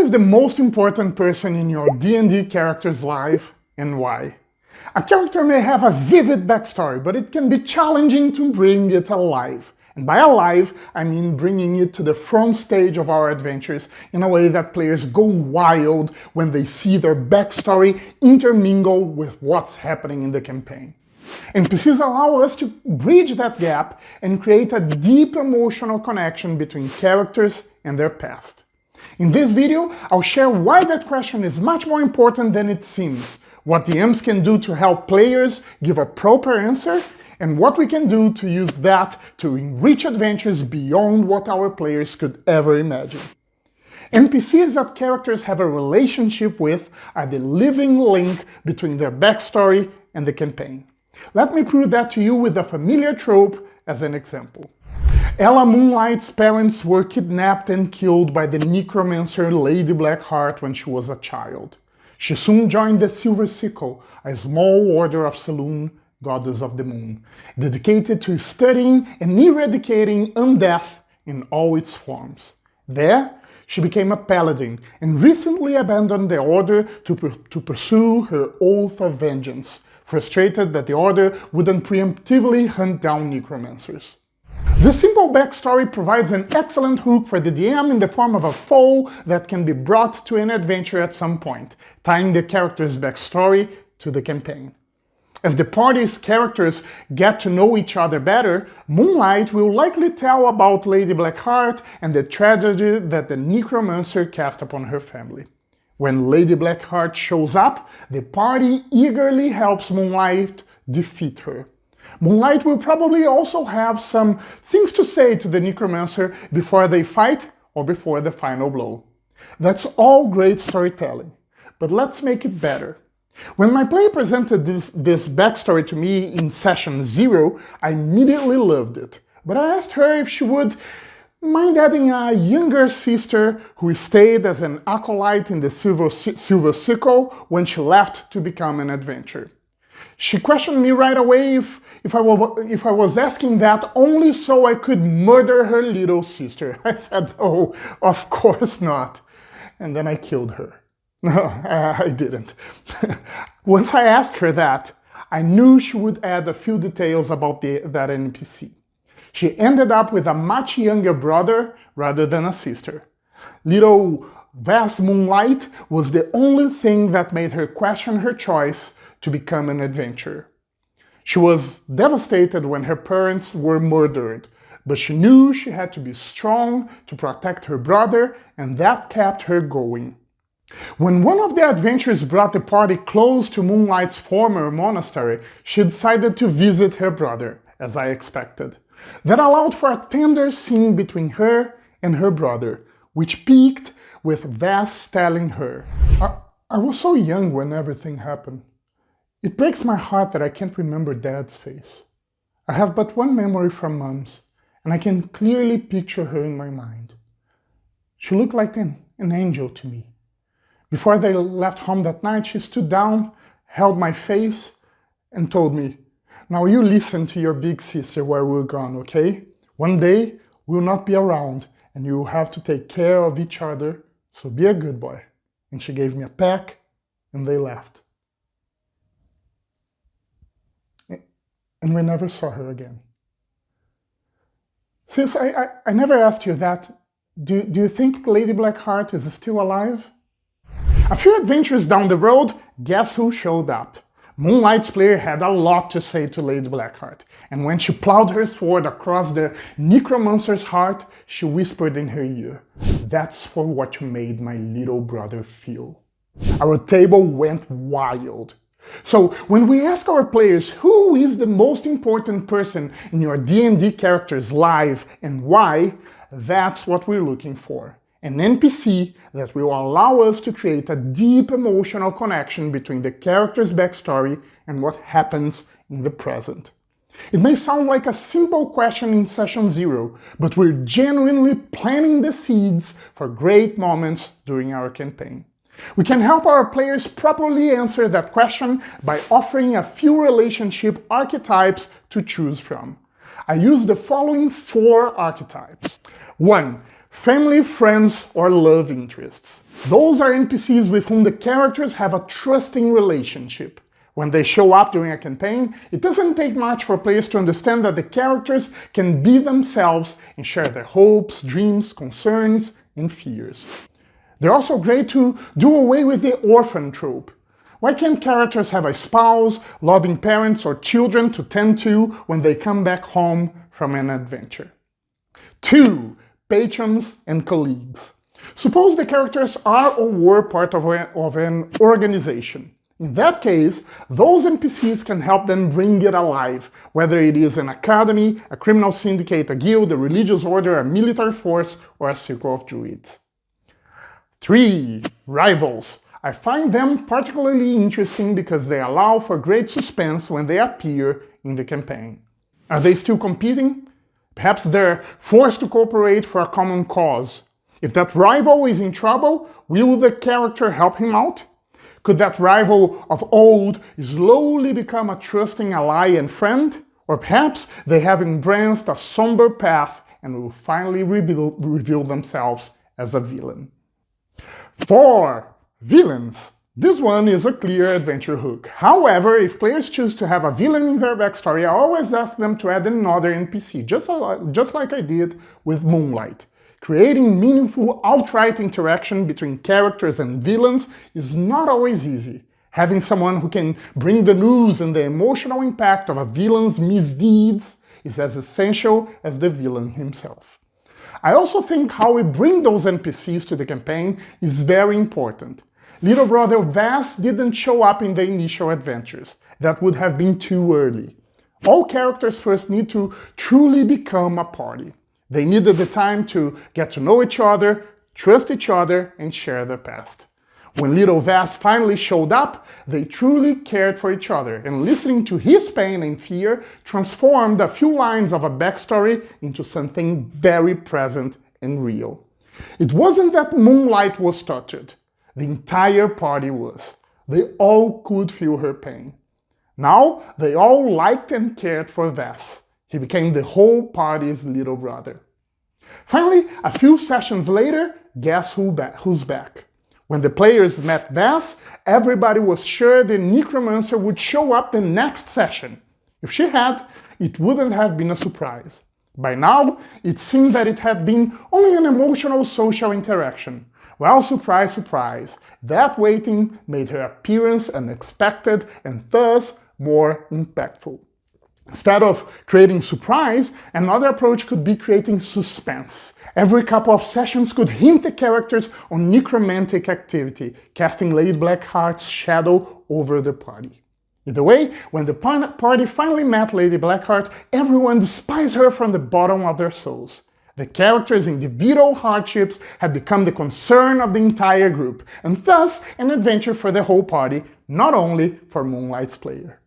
is the most important person in your D&D character's life and why? A character may have a vivid backstory, but it can be challenging to bring it alive. And by alive, I mean bringing it to the front stage of our adventures in a way that players go wild when they see their backstory intermingle with what's happening in the campaign. NPCs allow us to bridge that gap and create a deep emotional connection between characters and their past. In this video, I'll share why that question is much more important than it seems, what DMs can do to help players give a proper answer, and what we can do to use that to enrich adventures beyond what our players could ever imagine. NPCs that characters have a relationship with are the living link between their backstory and the campaign. Let me prove that to you with a familiar trope as an example. Ella Moonlight's parents were kidnapped and killed by the necromancer Lady Blackheart when she was a child. She soon joined the Silver Sickle, a small order of Saloon, goddess of the moon, dedicated to studying and eradicating undeath in all its forms. There, she became a paladin and recently abandoned the order to pursue her oath of vengeance, frustrated that the order wouldn't preemptively hunt down necromancers. This simple backstory provides an excellent hook for the DM in the form of a foe that can be brought to an adventure at some point, tying the character's backstory to the campaign. As the party's characters get to know each other better, Moonlight will likely tell about Lady Blackheart and the tragedy that the necromancer cast upon her family. When Lady Blackheart shows up, the party eagerly helps Moonlight defeat her. Moonlight will probably also have some things to say to the necromancer before they fight or before the final blow. That's all great storytelling, but let's make it better. When my player presented this backstory to me in session 0, I immediately loved it, but I asked her if she would mind adding a younger sister who stayed as an acolyte in the Silver Sickle when she left to become an adventurer. She questioned me right away if I was asking that only so I could murder her little sister. I said, "Oh, of course not." And then I killed her. No, I didn't. Once I asked her that, I knew she would add a few details about that NPC. She ended up with a much younger brother rather than a sister. Little Vas Moonlight was the only thing that made her question her choice to become an adventurer. She was devastated when her parents were murdered, but she knew she had to be strong to protect her brother, and that kept her going. When one of the adventurers brought the party close to Moonlight's former monastery, she decided to visit her brother, as I expected. That allowed for a tender scene between her and her brother, which peaked with Vas telling her, I was so young when everything happened. It breaks my heart that I can't remember Dad's face. I have but one memory from Mom's, and I can clearly picture her in my mind. She looked like an angel to me. Before they left home that night, she stood down, held my face, and told me, "Now you listen to your big sister while we're gone, okay? One day we'll not be around, and you'll have to take care of each other, so be a good boy." And she gave me a peck, and they left. And we never saw her again. Sis, I never asked you that. Do you think Lady Blackheart is still alive? A few adventures down the road, guess who showed up? Moonlight's player had a lot to say to Lady Blackheart, and when she plowed her sword across the necromancer's heart, she whispered in her ear, "That's for what you made my little brother feel." Our table went wild. So when we ask our players who is the most important person in your D&D character's life and why, that's what we're looking for. An NPC that will allow us to create a deep emotional connection between the character's backstory and what happens in the present. It may sound like a simple question in session 0, but we're genuinely planting the seeds for great moments during our campaign. We can help our players properly answer that question by offering a few relationship archetypes to choose from. I use the following 4 archetypes. 1. Family, friends, or love interests. Those are NPCs with whom the characters have a trusting relationship. When they show up during a campaign, it doesn't take much for players to understand that the characters can be themselves and share their hopes, dreams, concerns, and fears. They're also great to do away with the orphan trope. Why can't characters have a spouse, loving parents, or children to tend to when they come back home from an adventure? 2. Patrons and colleagues. Suppose the characters are or were part of an organization. In that case, those NPCs can help them bring it alive, whether it is an academy, a criminal syndicate, a guild, a religious order, a military force, or a circle of druids. 3. Rivals. I find them particularly interesting because they allow for great suspense when they appear in the campaign. Are they still competing? Perhaps they're forced to cooperate for a common cause. If that rival is in trouble, will the character help him out? Could that rival of old slowly become a trusting ally and friend? Or perhaps they have embraced a somber path and will finally reveal themselves as a villain. 4. Villains. This one is a clear adventure hook. However, if players choose to have a villain in their backstory, I always ask them to add another NPC, just like I did with Moonlight. Creating meaningful outright interaction between characters and villains is not always easy. Having someone who can bring the news and the emotional impact of a villain's misdeeds is as essential as the villain himself. I also think how we bring those NPCs to the campaign is very important. Little brother Vass didn't show up in the initial adventures. That would have been too early. All characters first need to truly become a party. They needed the time to get to know each other, trust each other, and share their past. When little Vass finally showed up, they truly cared for each other, and listening to his pain and fear transformed a few lines of a backstory into something very present and real. It wasn't that Moonlight was tortured. The entire party was. They all could feel her pain. Now, they all liked and cared for Vass. He became the whole party's little brother. Finally, a few sessions later, guess who's back? When the players met Vass, everybody was sure the necromancer would show up the next session. If she had, it wouldn't have been a surprise. By now, it seemed that it had been only an emotional social interaction. Well, surprise, surprise, that waiting made her appearance unexpected and thus more impactful. Instead of creating surprise, another approach could be creating suspense. Every couple of sessions could hint the characters on necromantic activity, casting Lady Blackheart's shadow over the party. Either way, when the party finally met Lady Blackheart, everyone despised her from the bottom of their souls. The character's individual hardships had become the concern of the entire group, and thus an adventure for the whole party, not only for Moonlight's player.